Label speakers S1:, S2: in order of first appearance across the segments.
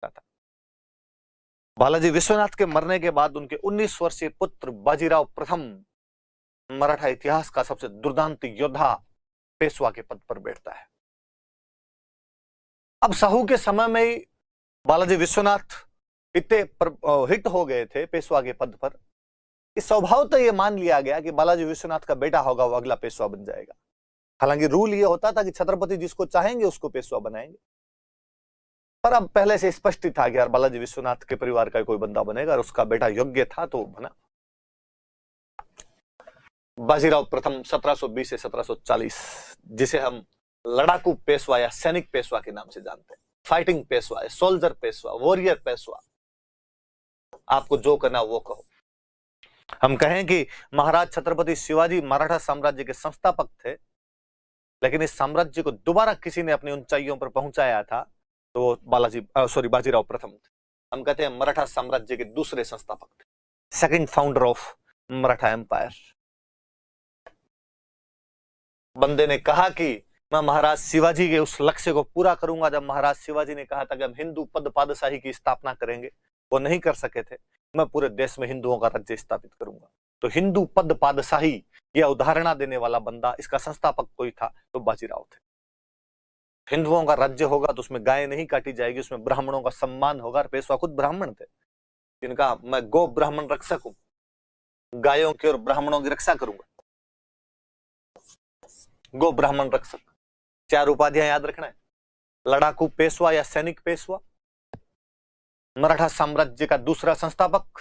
S1: सकता था। बालाजी विश्वनाथ के मरने के बाद उनके 19 वर्षीय पुत्र बाजीराव प्रथम मराठा इतिहास का सबसे दुर्दांत योद्धा पेशवा के पद पर बैठता है। अब साहू के समय में ही बालाजी विश्वनाथ इतने हिट हो गए थे पेशवा के पद पर, इस स्वभावतः यह मान लिया गया कि बालाजी विश्वनाथ का बेटा होगा वो अगला पेशवा बन जाएगा। हालांकि रूल यह होता था कि छत्रपति जिसको चाहेंगे उसको पेशवा बनाएंगे, पर अब पहले से स्पष्ट था कि यार बालाजी विश्वनाथ के परिवार का कोई बंदा बनेगा और उसका बेटा योग्य था तो बना। बाजीराव प्रथम 1720 से 1740, जिसे हम लड़ाकू पेशवा या सैनिक पेशवा के नाम से जानते हैं, fighting Peshwa, soldier Peshwa, warrior Peshwa, आपको जो करना वो कहो। हम कहें कि महाराज छत्रपति शिवाजी मराठा साम्राज्य के संस्थापक थे, लेकिन इस साम्राज्य को दोबारा किसी ने अपनी ऊंचाइयों पर पहुंचाया था तो बाजीराव प्रथम थे। हम कहते हैं मराठा साम्राज्य के दूसरे संस्थापक थे, second founder of Maratha empire. बंदे ने कहा कि मैं महाराज शिवाजी के उस लक्ष्य को पूरा करूंगा। जब महाराज शिवाजी ने कहा था कि हम हिंदू पद पादशाही की स्थापना करेंगे, वो नहीं कर सके थे, मैं पूरे देश में हिंदुओं का राज्य स्थापित करूंगा। तो हिंदू पद पादशाही यह उदाहरणा देने वाला बंदा, इसका संस्थापक कोई था तो बाजीराव थे। हिंदुओं का राज्य होगा तो उसमें गाय नहीं काटी जाएगी, उसमें ब्राह्मणों का सम्मान होगा। पेशवा खुद ब्राह्मण थे, जिनका मैं गो ब्राह्मण रक्षक हूं, गायों की और ब्राह्मणों की रक्षा करूंगा। गो ब्राह्मण रक्षक, 4 उपाधियां याद रखना है। लड़ाकू पेशवा या सैनिक पेशवा, मराठा साम्राज्य का दूसरा संस्थापक,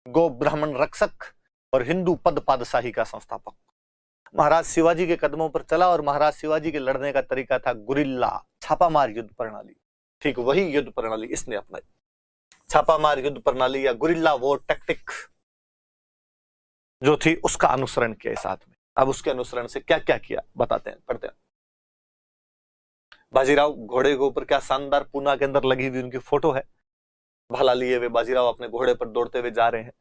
S1: गो ब्राह्मण रक्षक और हिंदू पद पादशाही का संस्थापक। महाराज शिवाजी के कदमों पर चला और महाराज शिवाजी के लड़ने का तरीका था गुरिल्ला, छापामार युद्ध प्रणाली। ठीक वही युद्ध प्रणाली इसने अपनाई, छापामार युद्ध प्रणाली या गुरिल्ला वॉर टैक्टिक जो थी उसका अनुसरण किया साथ में। अब उसके अनुसरण से क्या क्या किया बताते हैं, पढ़ते हैं। बाजीराव घोड़े के ऊपर, क्या शानदार पूना के अंदर लगी हुई उनकी फोटो है, भाला लिए हुए बाजीराव अपने घोड़े पर दौड़ते हुए जा रहे हैं।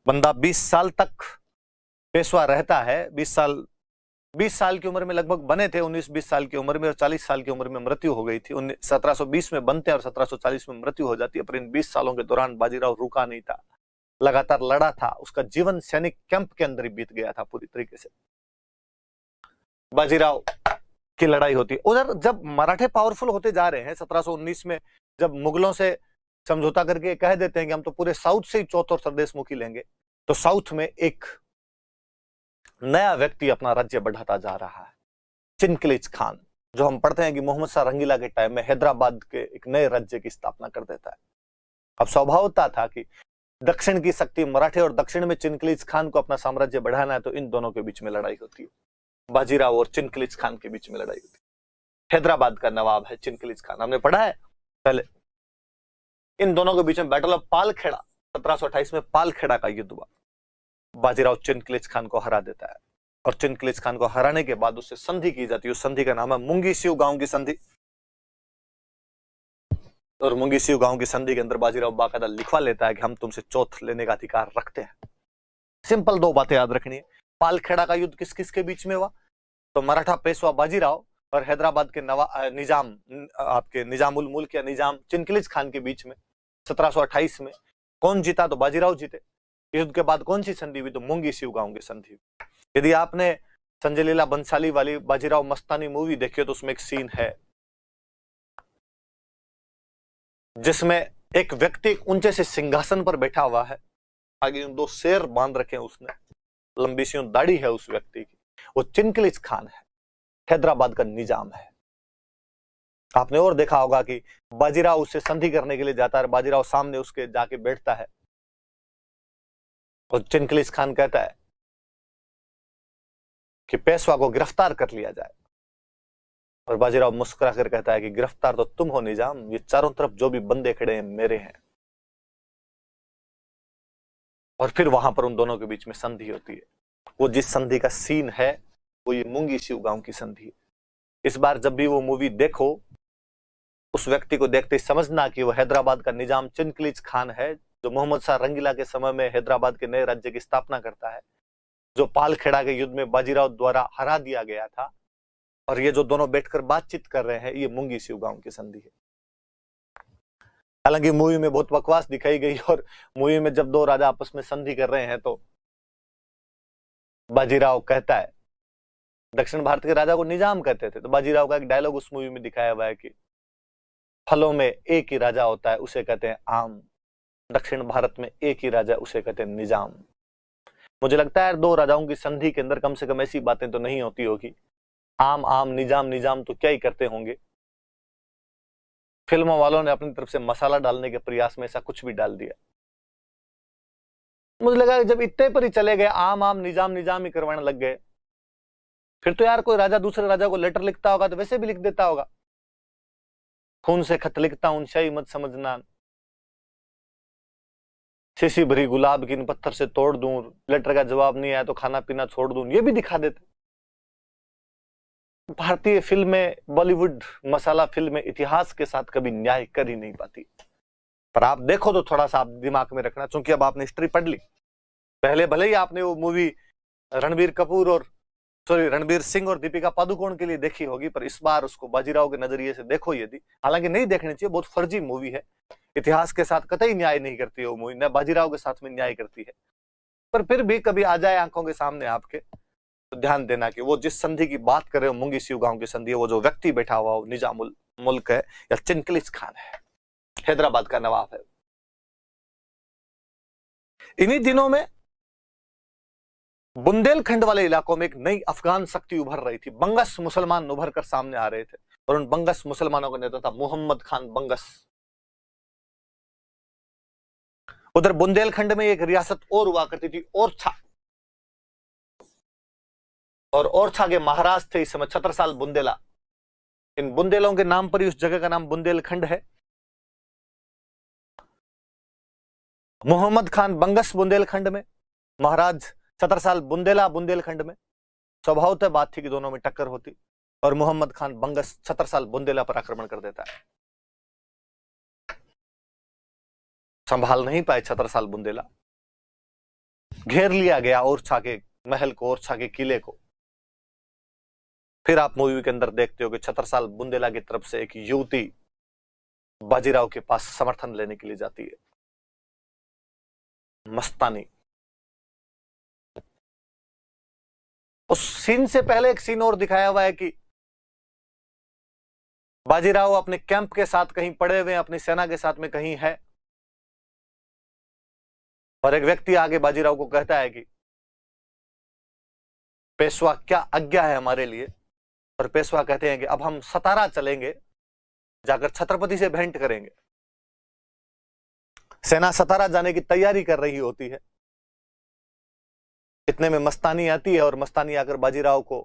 S1: बंदा 20 साल तक पेशवा रहता है। 20 साल की उम्र में लगभग बने थे, 19-20 साल की उम्र में, और 40 साल की उम्र में मृत्यु हो गई थी। 1720 में बनते हैं और 1740 में मृत्यु हो जाती है। पर इन 20 सालों के दौरान बाजीराव रुका नहीं था, लगातार लड़ा था। उसका जीवन सैनिक कैंप के अंदर ही बीत गया था पूरी तरीके से। बाजीराव की लड़ाई होती है। उधर जब मराठे पावरफुल होते जा रहे हैं, 1719 में जब मुगलों से समझौता करके कह देते हैं कि हम तो पूरे साउथ से ही चौथ और सरदेशमुखी लेंगे, तो साउथ में एक नया व्यक्ति अपना राज्य बढ़ाता जा रहा है, चिनकिलिच खान, जो हम पढ़ते हैं कि मोहम्मद शाह रंगीला के टाइम में हैदराबाद के एक नए राज्य की स्थापना कर देता है। अब स्वभावता था कि दक्षिण की शक्ति मराठे और दक्षिण में चिनकिलिच खान को अपना साम्राज्य बढ़ाना है, तो इन दोनों के बीच में लड़ाई होती है। बाजीराव और चिनकिलिच खान के बीच में लड़ाई होती है। हैदराबाद का नवाब है चिनकिलिच खान, हमने पढ़ा है पहले। इन दोनों के बीच में बैटल ऑफ पालखेड़ा 1728 में पालखेड़ा का युद्ध हुआ। बाजीराव चिनकिलिच खान को हरा देता है और चिनकिलिच खान को हराने के बाद उससे संधि की जाती है। उस संधि का नाम है मुंगीसिउ गांव की संधि। और मुंगीसिउ गांव की संधि के अंदर बाजीराव बाकायदा लिखवा लेता है कि हम तुमसे चौथ लेने का अधिकार रखते हैं। सिंपल 2 बातें याद रखनी है। पालखेड़ा का युद्ध किस किस के बीच में हुआ? तो मराठा पेशवा बाजीराव और हैदराबाद के निजाम, आपके निजामुल मुल्क या निजाम चिनकिलिच खान के बीच में 1728 में। कौन जीता? तो बाजीराव जीते। युद्ध के बाद कौन सी संधि हुई? तो मुंगीसिउ गांव की संधि। यदि आपने संजय लीला बंसाली वाली बाजीराव मस्तानी मूवी देखी हो तो उसमें एक सीन है जिसमें एक व्यक्ति ऊंचे से सिंहासन पर बैठा हुआ है, आगे 2 शेर बांध रखे हैं उसने, लंबी सी दाढ़ी है उस व्यक्ति की। वो चिनकिलिच खान है, हैदराबाद का निजाम है। आपने और देखा होगा कि बाजीराव उससे संधि करने के लिए जाता है, बाजीराव सामने उसके जाके बैठता है और चिनकिलिच खान कहता है कि पेशवा को गिरफ्तार कर लिया जाए, और बाजीराव मुस्कुरा कर कहता है कि गिरफ्तार तो तुम हो निजाम, ये चारों तरफ जो भी बंदे खड़े हैं मेरे हैं। और फिर वहां पर उन दोनों के बीच में संधि होती है। वो जिस संधि का सीन है वो ये मुंगीसिउ गांव की संधि है। इस बार जब भी वो मूवी देखो, उस व्यक्ति को देखते ही समझना कि वो हैदराबाद का निजाम चिनकिलिच खान है, जो मोहम्मद शाह रंगीला के समय में हैदराबाद के नए राज्य की स्थापना करता है, जो पालखेड़ा के युद्ध में बाजीराव द्वारा हरा दिया गया था। और ये जो दोनों बैठकर बातचीत कर रहे हैं, ये मुंगीसिउ गांव की संधि है। हालांकि मूवी में बहुत बकवास दिखाई गई, और मूवी में जब दो राजा आपस में संधि कर रहे हैं तो बाजीराव कहता है, दक्षिण भारत के राजा को निजाम कहते थे, तो बाजीराव का एक डायलॉग उस मूवी में दिखाया हुआ है कि फलों में एक ही राजा होता है, उसे कहते हैं आम, दक्षिण भारत में एक ही राजा, उसे कहते हैं निजाम। मुझे लगता है दो राजाओं की संधि के अंदर कम से कम ऐसी बातें तो नहीं होती होगी, आम आम निजाम निजाम तो क्या ही करते होंगे। फिल्मों वालों ने अपनी तरफ से मसाला डालने के प्रयास में ऐसा कुछ भी डाल दिया। मुझे लगा कि जब इतने पर ही चले गए, आम आम निजाम निजाम ही करवाने लग गए, फिर तो यार कोई राजा दूसरे राजा को लेटर लिखता होगा तो वैसे भी लिख देता होगा, खून से खत लिखता हूं शाही मत समझना, शीशी भरी गुलाब की इन पत्थर से तोड़ दूं, लेटर का जवाब नहीं आया तो खाना पीना छोड़ दूं, ये भी दिखा देते। भारतीय फिल्में, बॉलीवुड मसाला फिल्में इतिहास के साथ कभी न्याय कर ही नहीं पाती। पर आप देखो तो थोड़ा सा आप दिमाग में रखना, क्योंकि अब आपने हिस्ट्री पढ़ ली, पहले भले ही आपने वो मूवी रणबीर सिंह और दीपिका पादुकोण के लिए देखी होगी, पर इस बार उसको बाजीराव के नजरिए से देखो यदि, हालांकि नहीं देखनी चाहिए, बहुत फर्जी मूवी है, इतिहास के साथ कतई न्याय नहीं करती है वो मूवी, न बाजीराव के साथ में न्याय करती है। पर फिर भी कभी आ जाए आंखों के सामने आपके, तो ध्यान देना कि वो जिस संधि की बात कर रहे हो, मुंगी सिव गांव की संधि है, वो जो व्यक्ति बैठा हुआ हो निजामुल मुल्क है या चिनकलिस खान है, हैदराबाद का नवाब है। इन्हीं दिनों में बुंदेलखंड वाले इलाकों में एक नई अफगान शक्ति उभर रही थी, बंगस मुसलमान उभर कर सामने आ रहे थे, और उन बंगस मुसलमानों का नेता था मोहम्मद खान बंगस। उधर बुंदेलखंड में एक रियासत और हुआ करती थी, ओरछा, और ओरछा के महाराज थे इस समय छत्रसाल बुंदेला। इन बुंदेलों के नाम पर ही उस जगह का नाम बुंदेलखंड है। मोहम्मद खान बंगस बुंदेलखंड में, महाराज छत्रसाल बुंदेला बुंदेलखंड में। स्वभावतः बात थी कि दोनों में टक्कर होती, और मोहम्मद खान बंगस छत्रसाल बुंदेला पर आक्रमण कर देता है। संभाल नहीं पाए छत्रसाल बुंदेला, घेर लिया गया ओरछा के महल को, ओरछा के किले को। फिर आप मूवी के अंदर देखते हो कि छत्रसाल बुंदेला की तरफ से एक युवती बाजीराव के पास समर्थन लेने के लिए जाती है, मस्तानी। उस सीन से पहले एक सीन और दिखाया हुआ है कि बाजीराव अपने कैंप के साथ कहीं पड़े हुए, अपनी सेना के साथ में कहीं है, और एक व्यक्ति आगे बाजीराव को कहता है कि पेशवा क्या आज्ञा है हमारे लिए। और पेशवा कहते हैं कि अब हम सतारा चलेंगे, जाकर छत्रपति से भेंट करेंगे। सेना सतारा जाने की तैयारी कर रही होती है, इतने में मस्तानी आती है, और मस्तानी आकर बाजीराव को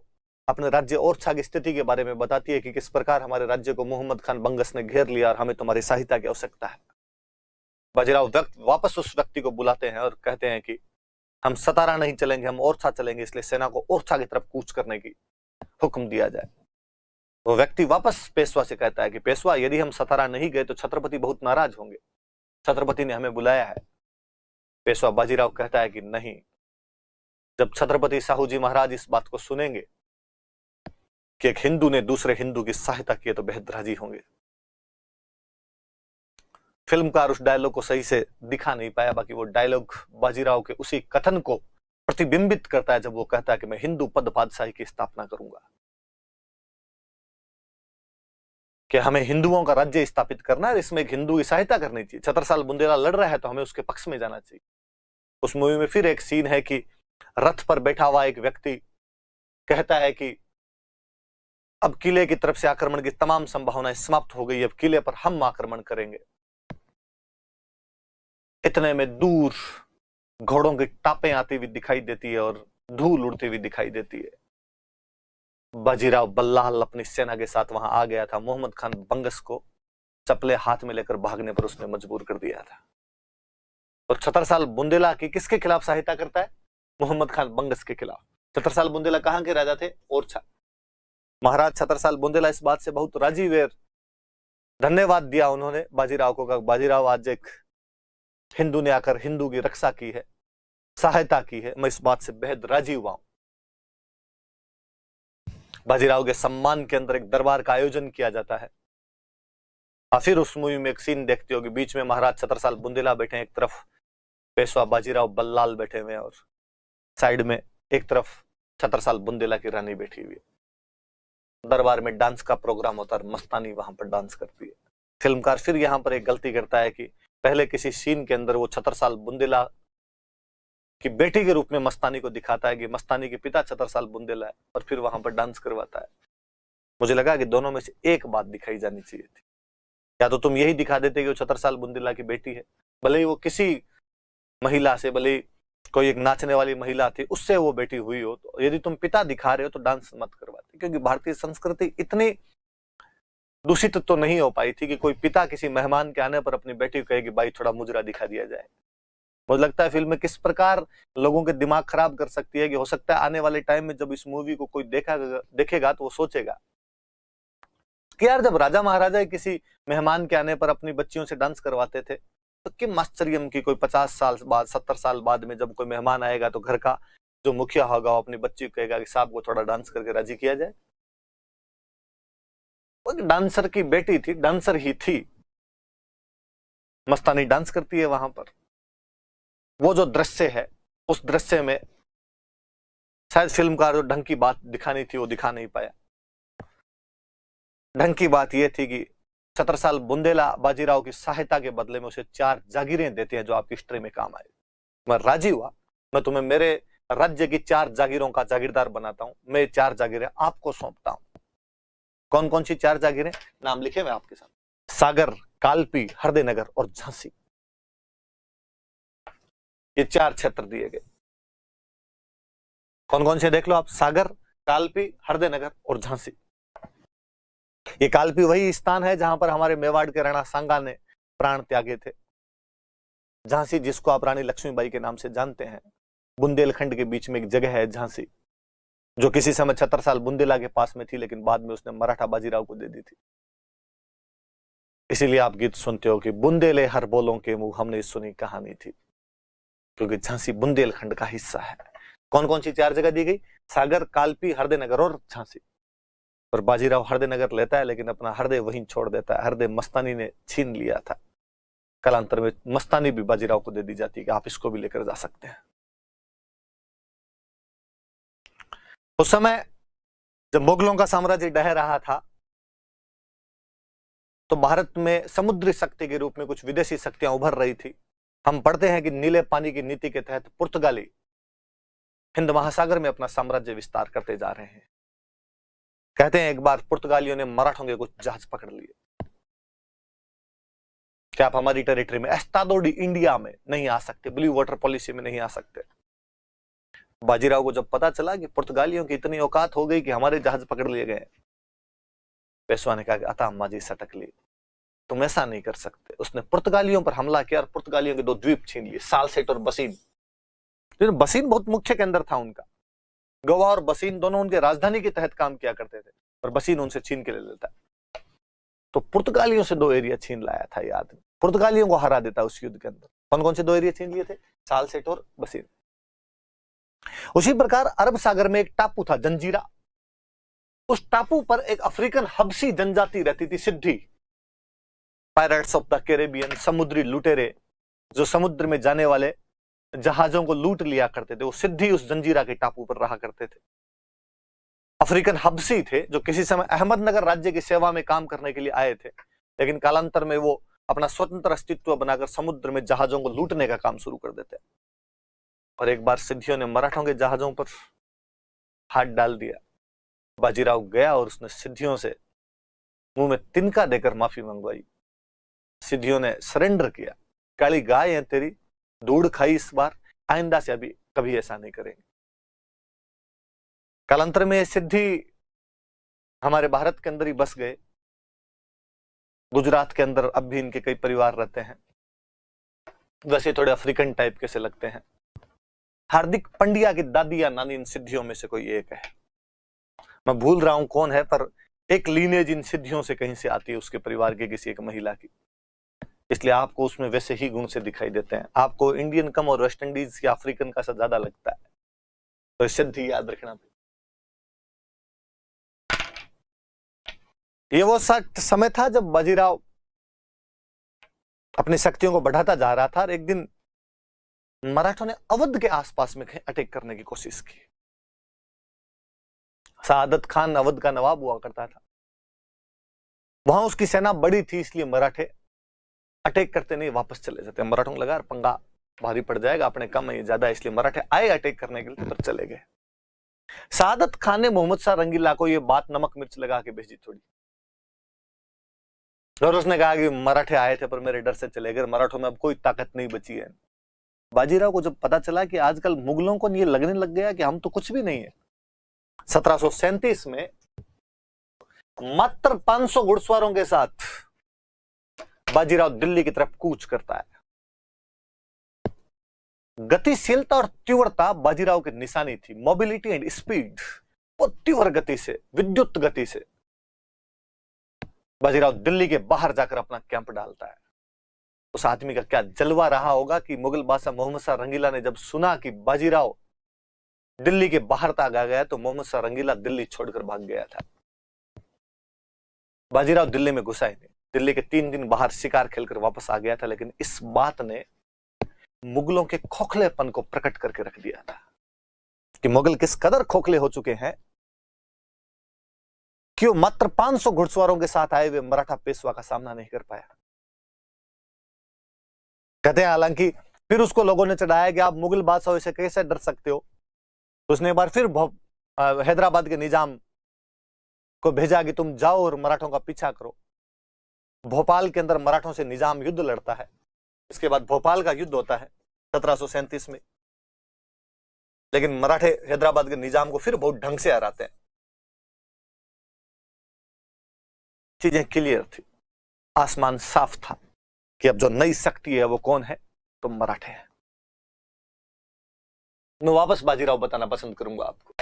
S1: अपने राज्य ओरछा की स्थिति के बारे में बताती है कि किस प्रकार हमारे राज्य को मोहम्मद खान बंगस ने घेर लिया और हमें तुम्हारी सहायता की आवश्यकता है। बाजीराव वापस उस व्यक्ति को बुलाते हैं और कहते हैं कि हम सतारा नहीं चलेंगे, हम ओरछा चलेंगे, इसलिए सेना को ओरछा की तरफ कूच करने की हुक्म दिया जाए। वो व्यक्ति वापस पेशवा से कहता है कि पेशवा, यदि हम सतारा नहीं गए तो छत्रपति बहुत नाराज होंगे, छत्रपति ने हमें बुलाया है। पेशवा बाजीराव कहता है कि नहीं, जब छत्रपति साहू जी महाराज इस बात को सुनेंगे कि एक हिंदू ने दूसरे हिंदू की सहायता की तो बेहद राजी होंगे। फिल्मकार उस डायलॉग को सही से दिखा नहीं पाया, बाकी वो डायलॉग बाजीराव के उसी कथन को प्रतिबिंबित करता है जब वो कहता है कि मैं हिंदू पद बादशाही की स्थापना करूंगा, कि हमें हिंदुओं का राज्य स्थापित करना है, इसमें एक हिंदू की सहायता करनी चाहिए। छत्रसाल बुंदेला लड़ रहा है तो हमें उसके पक्ष में जाना चाहिए। उस मूवी में फिर एक सीन है कि रथ पर बैठा हुआ एक व्यक्ति कहता है कि अब किले की तरफ से आक्रमण की तमाम संभावनाएं समाप्त हो गई, अब किले पर हम आक्रमण करेंगे। इतने में दूर घोड़ों की टापें आती हुई दिखाई देती है और धूल उड़ती हुई दिखाई देती है। बाजीराव बल्लाल अपनी सेना के साथ वहां आ गया था, मोहम्मद खान बंगस को चपले हाथ में लेकर भागने पर उसने मजबूर कर दिया था। और छत्रसाल बुंदेला की किसके खिलाफ सहायता करता है? मोहम्मद खान बंगस के खिलाफ। छत्रसाल बुंदेला कहां के राजा थे? ओरछा। महाराज छत्रसाल बुंदेला इस बात से बहुत राजी हुए, धन्यवाद दिया उन्होंने बाजीराव को, कहा बाजीराव आज एक हिंदू ने आकर हिंदू की रक्षा की है, सहायता की है, मैं इस बात से बेहद राजी हुआ हूं। बाजीराव के सम्मान के अंदर एक दरबार का आयोजन किया जाता है। फिर उस मूवी में एक सीन देखते हो कि बीच में महाराज छत्रसाल बुंदेला बैठे हैं, एक तरफ पेशवा बाजीराव बल्लाल बैठे हुए हैं और साइड में एक तरफ छत्रसाल बुंदेला की रानी बैठी हुई है। दरबार में डांस का प्रोग्राम होता है, मस्तानी वहां पर डांस करती है। फिल्मकार फिर यहाँ पर एक गलती करता है कि पहले किसी सीन के अंदर वो छत्रसाल बुंदेला की बेटी के रूप में मस्तानी को दिखाता है कि मस्तानी के पिता छत्रसाल बुंदेला है, और फिर वहां पर डांस करवाता है। मुझे लगा कि दोनों में से एक बात दिखाई जानी चाहिए थी। या तो तुम यही दिखा देते कि वो छत्रसाल बुंदेला की बेटी है, भले ही वो किसी महिला से, भले ही कोई एक नाचने वाली महिला थी उससे वो बेटी हुई हो, तो यदि तुम पिता दिखा रहे हो तो डांस मत करवाते। क्योंकि भारतीय संस्कृति इतनी दूषित तो नहीं हो पाई थी कि कोई पिता किसी मेहमान के आने पर अपनी बेटी को कहे कि भाई थोड़ा मुजरा दिखा दिया जाए। मुझे लगता है फिल्म में किस प्रकार लोगों के दिमाग खराब कर सकती है कि हो सकता है आने वाले टाइम में जब इस मूवी को कोई देखेगा तो वो सोचेगा कि यार जब राजा महाराजा किसी मेहमान के आने पर अपनी बच्चियों से डांस करवाते थे, तो किम आश्चर्यम की कोई 50 साल बाद 70 साल बाद में जब कोई मेहमान आएगा तो घर का जो मुखिया होगा वो अपनी बच्ची को कहेगा कि साहब को थोड़ा डांस करके राजी किया जाए। वो डांसर की बेटी थी, डांसर ही थी, मस्तानी डांस करती है वहां पर। वो जो दृश्य है, उस दृश्य में शायद फिल्मकार जो ढंग की बात दिखानी थी वो दिखा नहीं पाया। ढंग की बात यह थी कि छत्रसाल बुंदेला बाजीराव की सहायता के बदले में उसे 4 जागीरें देते हैं जो आपकी हिस्ट्री में काम आए। मैं राजी हुआ, मैं तुम्हें मेरे राज्य की 4 जागीरों का जागीरदार बनाता हूं, मैं 4 जागीरें आपको सौंपता हूं। कौन कौन सी 4 जागीरें, नाम लिखे हुए आपके साथ, सागर, कालपी, हृदयनगर और झांसी। ये 4 क्षेत्र दिए गए। कौन कौन से देख लो आप, सागर, कालपी, हृदयनगर और झांसी। ये कालपी वही स्थान है जहां पर हमारे मेवाड़ के राणा सांगा ने प्राण त्यागे थे। झांसी, जिसको आप रानी लक्ष्मीबाई के नाम से जानते हैं, बुंदेलखंड के बीच में एक जगह है झांसी, जो किसी समय छत्रसाल बुंदेला के पास में थी, लेकिन बाद में उसने मराठा बाजीराव को दे दी थी। इसीलिए आप गीत सुनते हो कि बुंदेले हर बोलों के मुंह हमने सुनी कहानी थी, क्योंकि झांसी बुंदेलखंड का हिस्सा है। कौन कौन सी 4 जगह दी गई, सागर, कालपी, हृदयनगर और झांसी। और बाजीराव हृदयनगर लेता है, लेकिन अपना हृदय वहीं छोड़ देता है। हृदय मस्तानी ने छीन लिया था। कालांतर में मस्तानी भी बाजीराव को दे दी जाती है कि आप इसको भी लेकर जा सकते हैं। उस समय जब मुगलों का साम्राज्य ढह रहा था, तो भारत में समुद्री शक्ति के रूप में कुछ विदेशी शक्तियां उभर रही थी। हम पढ़ते हैं कि नीले पानी की नीति के तहत पुर्तगाली हिंद महासागर में अपना साम्राज्य विस्तार करते जा रहे हैं। कहते हैं एक बार पुर्तगालियों ने मराठों के कुछ जहाज पकड़ लिए कि आप हमारी टेरिटरी में, एस्तादो डी इंडिया में नहीं आ सकते, ब्लू वाटर पॉलिसी में नहीं आ सकते। बाजीराव को जब पता चला कि पुर्तगालियों की इतनी औकात हो गई कि हमारे जहाज पकड़ लिए गए, पेशवा ने कहा कि अता अम्मा जी सटक ली, तुम ऐसा नहीं कर सकते। उसने पुर्तगालियों पर हमला किया और पुर्तगालियों के 2 द्वीप छीन लिए, सालसेट और बसीन। बसीन बहुत मुख्य केंद्र था उनका। गोवा और बसीन दोनों उनके राजधानी के तहत काम किया करते थे, और बसीन उनसे छीन के ले लेता। तो पुर्तगालियों से 2 एरिया छीन लाया था ये आदमी, पुर्तगालियों को हरा देता उस युद्ध के अंदर। कौन कौन से 2 एरिया छीन लिए थे, सालसेट और बसीन। उसी प्रकार अरब सागर में एक टापू था, जंजीरा। उस टापू पर एक अफ्रीकन हबसी जनजाति रहती थी, सिद्धि, पायरेट्स ऑफ द कैरेबियन, समुद्री लुटेरे, जो समुद्र में जाने वाले जहाजों को लूट लिया करते थे। वो सिद्धि उस जंजीरा के टापू पर रहा करते थे। अफ्रीकन हबसी थे जो किसी समय अहमदनगर राज्य की सेवा में काम करने के लिए आए थे, लेकिन कालांतर में वो अपना स्वतंत्र अस्तित्व बनाकर समुद्र में जहाजों को लूटने का काम शुरू कर देते। और एक बार सिद्धियों ने मराठों के जहाजों पर हाथ डाल दिया। बाजीराव गया और उसने सिद्धियों से मुंह में तिनका देकर माफी मंगवाई। सिद्धियों ने सरेंडर किया, काली गाय है तेरी, धूड़ खाई इस बार, आइंदा से अभी कभी ऐसा नहीं करेंगे। कालांतर में सिद्धि हमारे भारत के अंदर ही बस गए। गुजरात के अंदर अब भी इनके कई परिवार रहते हैं, वैसे थोड़े अफ्रीकन टाइप के से लगते हैं। हार्दिक पंड्या की दादी या नानी इन सिद्धियों में से कोई एक है, मैं भूल रहा हूं कौन है, पर एक लीनेज इन सिद्धियों से कहीं से आती है, उसके परिवार के किसी एक महिला की। इसलिए आपको उसमें वैसे ही गुण से दिखाई देते हैं। आपको इंडियन कम और वेस्ट इंडीज या अफ्रीकन का सा ज्यादा लगता है, तो सिद्धि याद रखना। ये वो समय था जब बाजीराव अपनी शक्तियों को बढ़ाता जा रहा था और एक दिन मराठों ने अवध के आसपास में कहीं अटैक करने की कोशिश की। सआदत खान अवध का नवाब हुआ करता था, वहां उसकी सेना बड़ी थी, इसलिए मराठे अटैक करते नहीं, वापस चले जाते। मराठों को लगा पंगा भारी पड़ जाएगा, अपने कम है ज्यादा, इसलिए मराठे आए अटैक करने के लिए, पर चले गए। सआदत खान ने मोहम्मद शाह रंगीला को यह बात नमक मिर्च लगा के भेजी थोड़ी, और उसने कहा कि मराठे आए थे पर मेरे डर से चले गए, मराठों में अब कोई ताकत नहीं बची है। बाजीराव को जब पता चला कि आजकल मुगलों को ये लगने लग गया कि हम तो कुछ भी नहीं है, 1737 में मात्र 500 घुड़सवारों के साथ बाजीराव दिल्ली की तरफ कूच करता है। गतिशीलता और तीव्रता बाजीराव की निशानी थी, मोबिलिटी एंड स्पीड, वो तीव्र गति से, विद्युत गति से बाजीराव दिल्ली के बाहर जाकर अपना कैंप डालता है। उस आदमी का क्या जलवा रहा होगा कि मुगल बादशाह मोहम्मद शाह रंगीला ने जब सुना कि बाजीराव दिल्ली के बाहर तक आ गया तो मोहम्मद शाह रंगीला दिल्ली छोड़कर भाग गया था। बाजीराव दिल्ली में घुसा ही नहीं, दिल्ली के 3 दिन बाहर शिकार खेलकर वापस आ गया था, लेकिन इस बात ने मुगलों के खोखलेपन को प्रकट करके रख दिया था कि मुगल किस कदर खोखले हो चुके हैं कि वो मात्र 500 घुड़सवारों के साथ आए हुए मराठा पेशवा का सामना नहीं कर पाया। कहते हैं हालांकि फिर उसको लोगों ने चढ़ाया कि आप मुगल बादशाह से कैसे डर सकते हो, तो उसने एक बार फिर हैदराबाद के निजाम को भेजा कि तुम जाओ और मराठों का पीछा करो। भोपाल के अंदर मराठों से निजाम युद्ध लड़ता है, इसके बाद भोपाल का युद्ध होता है 1737 में, लेकिन मराठे हैदराबाद के निजाम को फिर बहुत ढंग से हराते हैं। चीजें क्लियर थी, आसमान साफ था कि अब जो नई शक्ति है वो कौन है, तो मराठे हैं। मैं वापस बाजीराव बताना पसंद करूंगा आपको।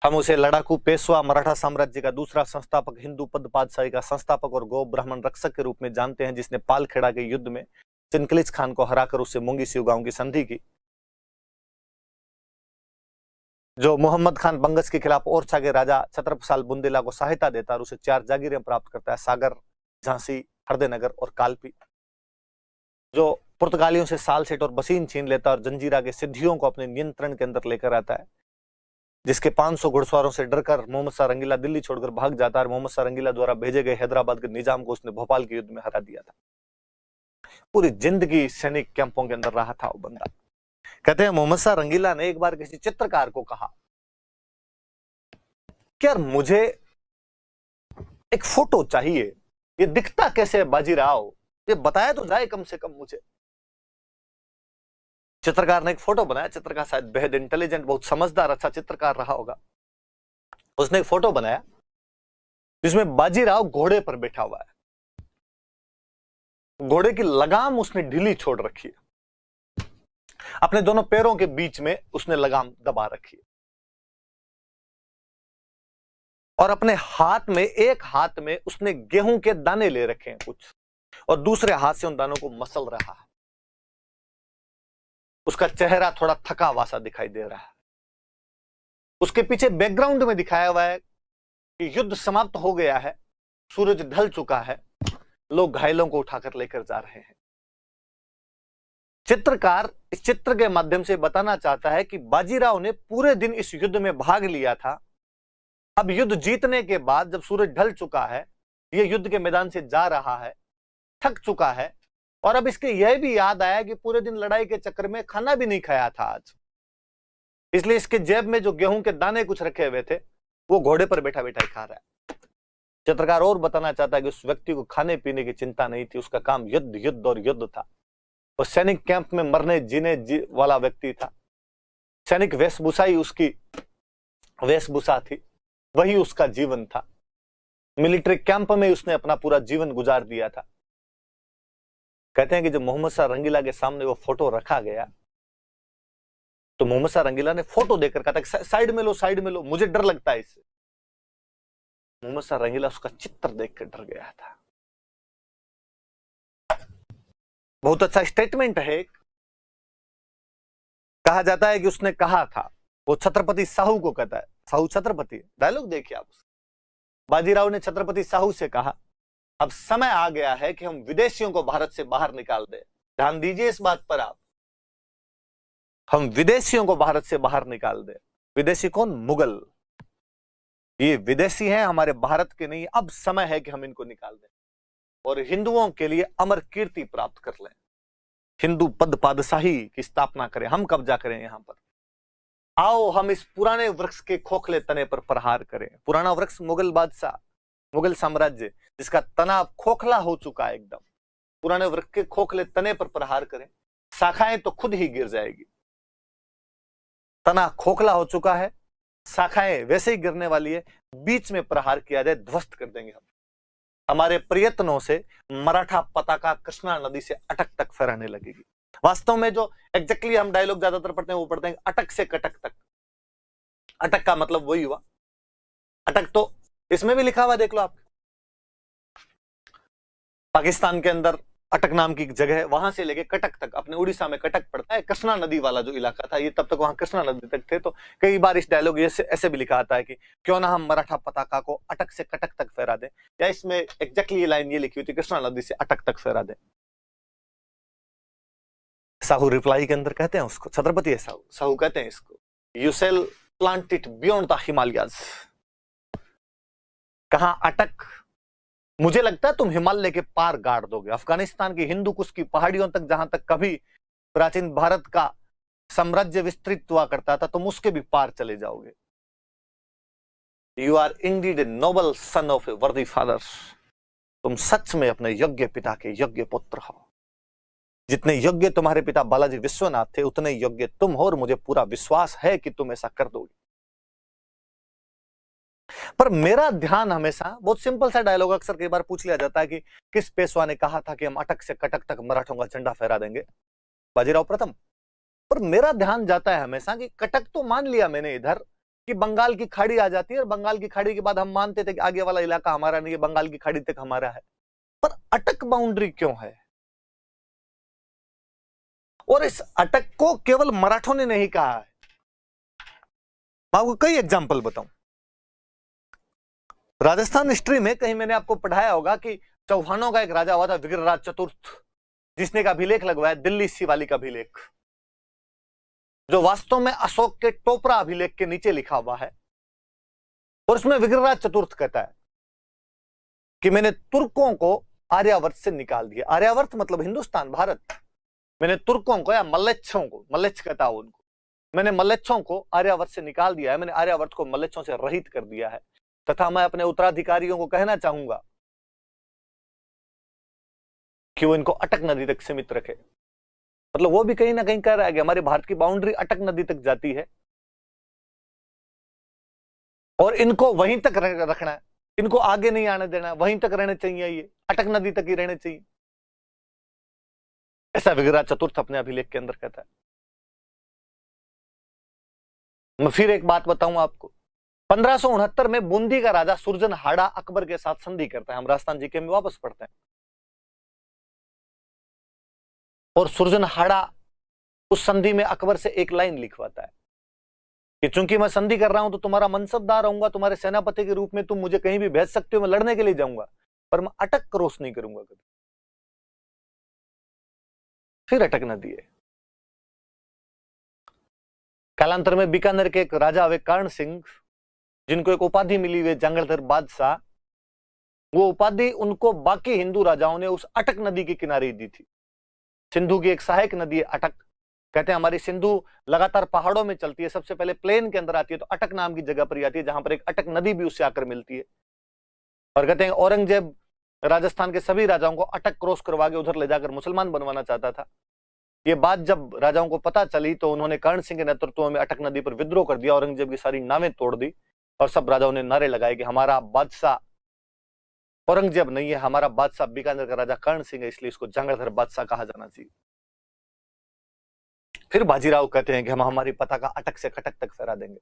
S1: हम उसे लड़ाकू पेशवा, मराठा साम्राज्य का दूसरा संस्थापक, हिंदू पद पातशाही का संस्थापक और गौ ब्राह्मण रक्षक के रूप में जानते हैं, जिसने पालखेड़ा के युद्ध में चिनकलिच खान को हराकर उससे मुंगीसियू गांव की संधि की, जो मोहम्मद खान बंगस के खिलाफ ओरछा के राजा छत्रपसाल बुंदेला को सहायता देता और उसे 4 जागीरें प्राप्त करता है, सागर, झांसी, हरदेनगर और कालपी, जो पुर्तगालियों से सालसेट और बसीन छीन लेता और जंजीरा के सिद्धियों को अपने नियंत्रण के अंदर लेकर आता है, जिसके 500 घुड़सवारों से डरकर मोहम्मद शाह रंगीला दिल्ली छोड़कर भाग जाता है। मोहम्मद शाह रंगीला द्वारा भेजे गए हैदराबाद के निजाम को उसने भोपाल के युद्ध में हरा दिया था। पूरी जिंदगी सैनिक कैंपों के अंदर रहा था वो बंदा। कहते हैं मोहम्मद शाह रंगीला ने एक बार किसी चित्रकार को कहा कि यार मुझे एक फोटो चाहिए, ये दिखता कैसे है बाजीराव, ये बताया तो जाए कम से कम मुझे। चित्रकार ने एक फोटो बनाया, चित्रकार शायद बेहद इंटेलिजेंट, बहुत समझदार, अच्छा चित्रकार रहा होगा। उसने एक फोटो बनाया जिसमें बाजीराव घोड़े पर बैठा हुआ है, घोड़े की लगाम उसने ढीली छोड़ रखी है, अपने दोनों पैरों के बीच में उसने लगाम दबा रखी है, और अपने हाथ में, एक हाथ में उसने गेहूं के दाने ले रखे हैं कुछ, और दूसरे हाथ से उन दानों को मसल रहा है। उसका चेहरा थोड़ा थका हुआ सा दिखाई दे रहा है। उसके पीछे बैकग्राउंड में दिखाया हुआ है कि युद्ध समाप्त हो गया है, सूरज ढल चुका है, लोग घायलों को उठाकर लेकर जा रहे हैं। चित्रकार इस चित्र के माध्यम से बताना चाहता है कि बाजीराव ने पूरे दिन इस युद्ध में भाग लिया था। अब युद्ध जीतने के बाद जब सूरज ढल चुका है, यह युद्ध के मैदान से जा रहा है, थक चुका है, और अब इसके यह भी याद आया कि पूरे दिन लड़ाई के चक्कर में खाना भी नहीं खाया था आज, इसलिए इसके जेब में जो गेहूं के दाने कुछ रखे हुए थे वो घोड़े पर बैठा बैठा ही खा रहा है। चित्रकार और बताना चाहता है कि उस व्यक्ति को खाने पीने की चिंता नहीं थी, उसका काम युद्ध युद्ध और युद्ध था। वो सैनिक कैंप में मरने जीने वाला व्यक्ति था। सैनिक वेशभूषा ही उसकी वेशभूषा थी, वही उसका जीवन था। मिलिट्री कैंप में उसने अपना पूरा जीवन गुजार दिया था। कहते हैं कि जब मोहम्मद शाह रंगीला के सामने वो फोटो रखा गया तो मोहम्मद शाह रंगीला ने फोटो देखकर कहा था साइड में लो, साइड में लो, मुझे डर लगता है इससे। मोहम्मद शाह रंगीला उसका चित्र देखकर डर गया था। बहुत अच्छा स्टेटमेंट है। कहा जाता है कि उसने कहा था, वो छत्रपति साहू को कहता है, साहू छत्रपति, डायलॉग देखिए आप। बाजीराव ने छत्रपति साहू से कहा अब समय आ गया है कि हम विदेशियों को भारत से बाहर निकाल दें। ध्यान दीजिए इस बात पर आप, हम विदेशियों को भारत से बाहर निकाल दें। विदेशी कौन? मुगल। ये विदेशी हैं, हमारे भारत के नहीं। अब समय है कि हम इनको निकाल दें और हिंदुओं के लिए अमर कीर्ति प्राप्त कर लें। हिंदू पद पादशाही की स्थापना करें, हम कब्जा करें यहां पर। आओ हम इस पुराने वृक्ष के खोखले तने पर प्रहार करें। पुराना वृक्ष मुगल बादशाह, मुगल साम्राज्य, जिसका तना खोखला हो चुका है एकदम। पुराने वृक्ष के खोखले तने पर प्रहार करें, शाखाएं तो खुद ही गिर जाएगी। तना खोखला हो चुका है, शाखाएं वैसे ही गिरने वाली है। बीच में प्रहार किया जाए, ध्वस्त कर देंगे हम। हमारे प्रयत्नों से मराठा पताका कृष्णा नदी से अटक तक फहराने लगेगी। वास्तव में जो एग्जैक्टली हम डायलॉग ज्यादातर पढ़ते हैं वो पढ़ते हैं अटक से कटक तक। अटक का मतलब वही हुआ। अटक तो इसमें भी लिखा हुआ, देख लो आप। पाकिस्तान के अंदर अटक नाम की जगह है, वहां से लेके कटक तक, अपने उड़ीसा में कटक पड़ता है, कृष्णा नदी वाला जो इलाका था, ये तब तक वहां कृष्णा नदी तक थे। तो कई बार इस डायलॉग ऐसे भी लिखा आता है कि क्यों ना हम मराठा पताका को अटक से कटक तक फहरा दें, या इसमें एग्जैक्टली ये लाइन ये लिखी हुई थी, कृष्णा नदी से अटक तक फहरा दें। साहू रिप्लाई के अंदर कहते हैं उसको, छत्रपति है साहू, साहू कहते हैं इसको, you shell plant it beyond the Himalayas. कहां अटक? मुझे लगता है तुम हिमालय के पार गाड़ दोगे, अफगानिस्तान की हिंदू कुश की पहाड़ियों तक, जहां तक कभी प्राचीन भारत का साम्राज्य विस्तृत हुआ करता था, तुम उसके भी पार चले जाओगे। You are indeed a noble son of a worthy father. तुम सच में अपने योग्य पिता के योग्य पुत्र हो। जितने योग्य तुम्हारे पिता बालाजी विश्वनाथ थे, उतने योग्य तुम हो, और मुझे पूरा विश्वास है कि तुम ऐसा कर दोगे। पर मेरा ध्यान हमेशा, बहुत सिंपल सा डायलॉग अक्सर कई बार पूछ लिया जाता है कि किस पेशवा ने कहा था कि हम अटक से कटक तक मराठों का झंडा फहरा देंगे? बाजीराव प्रथम। पर मेरा ध्यान जाता है हमेशा कि कटक तो मान लिया मैंने इधर कि बंगाल की खाड़ी आ जाती है, और बंगाल की खाड़ी के बाद हम मानते थे कि आगे वाला इलाका हमारा नहीं है, बंगाल की खाड़ी तक हमारा है। पर अटक बाउंड्री क्यों है? और इस अटक को केवल मराठों ने नहीं कहा है। मैं आपको कई एग्जाम्पल बताऊं। राजस्थान हिस्ट्री में कहीं मैंने आपको पढ़ाया होगा कि चौहानों का एक राजा हुआ था विग्रहराज चतुर्थ, जिसने का अभिलेख लगवाया दिल्ली शिवालिक का अभिलेख, जो वास्तव में अशोक के टोपरा अभिलेख के नीचे लिखा हुआ है। और उसमें विग्रहराज चतुर्थ कहता है कि मैंने तुर्कों को आर्यावर्त से निकाल दिया। आर्यावर्त मतलब हिंदुस्तान, भारत। मैंने तुर्कों को या मल्लेच्छों को, मल्लेच्छ कहता हूं उनको, मैंने मल्लेच्छों को आर्यावर्त से निकाल दिया है। मैंने आर्यावर्त को मल्लेच्छों से रहित कर दिया है। तथा मैं अपने उत्तराधिकारियों को कहना चाहूंगा कि वो इनको अटक नदी तक सीमित रखे। मतलब वो भी कहीं ना कहीं कह रहा है कि हमारे भारत की बाउंड्री अटक नदी तक जाती है और इनको वहीं तक रखना है, इनको आगे नहीं आने देना, वहीं तक रहने चाहिए, ये अटक नदी तक ही रहने चाहिए। ऐसा विग्रहराज चतुर्थ अपने अभिलेख के अंदर कहता है। मैं फिर एक बात बताऊं आपको, 1569 में बूंदी का राजा सुरजनहाड़ा अकबर के साथ संधि करता है। हम राजस्थान जीके में वापस पढ़ते हैं। और सुरजनहाड़ा उस संधि में अकबर से एक लाइन लिखवाता है कि चूंकि मैं संधि कर रहा हूं तो तुम्हारा मनसबदार रहूंगा, तुम्हारे सेनापति के रूप में तुम मुझे कहीं भी भेज सकते हो, मैं लड़ने के लिए जाऊंगा, पर मैं अटक क्रॉस नहीं करूंगा कभी। फिर अटक नदी है। कालांतर में बीकानेर के एक राजा हुए कर्ण सिंह, जिनको एक उपाधि मिली हुई जंगलधर बादशाह, वो उपाधि उनको बाकी हिंदू राजाओं ने उस अटक नदी के किनारे दी थी। सिंधु की एक सहायक नदी है अटक। कहते हैं हमारी सिंधु लगातार पहाड़ों में चलती है, सबसे पहले प्लेन के अंदर आती है तो अटक नाम की जगह पर आती है, जहां पर एक अटक नदी भी उससे आकर मिलती है। और कहते हैं औरंगजेब राजस्थान के सभी राजाओं को अटक क्रॉस करवा के उधर ले जाकर मुसलमान बनवाना चाहता था। ये बात जब राजाओं को पता चली तो उन्होंने कर्ण सिंह के नेतृत्व में अटक नदी पर विद्रोह कर दिया, औरंगजेब की सारी नावें तोड़ दी और सब राजाओं ने नारे लगाए कि हमारा बादशाह औरंगजेब नहीं है, हमारा बादशाह बीकानेर का राजा कर्ण सिंह है, इसलिए इसको जंगलधर बादशाह कहा जाना चाहिए। फिर बाजीराव कहते हैं कि हम हमारी पताका अटक से कटक तक फहरा देंगे।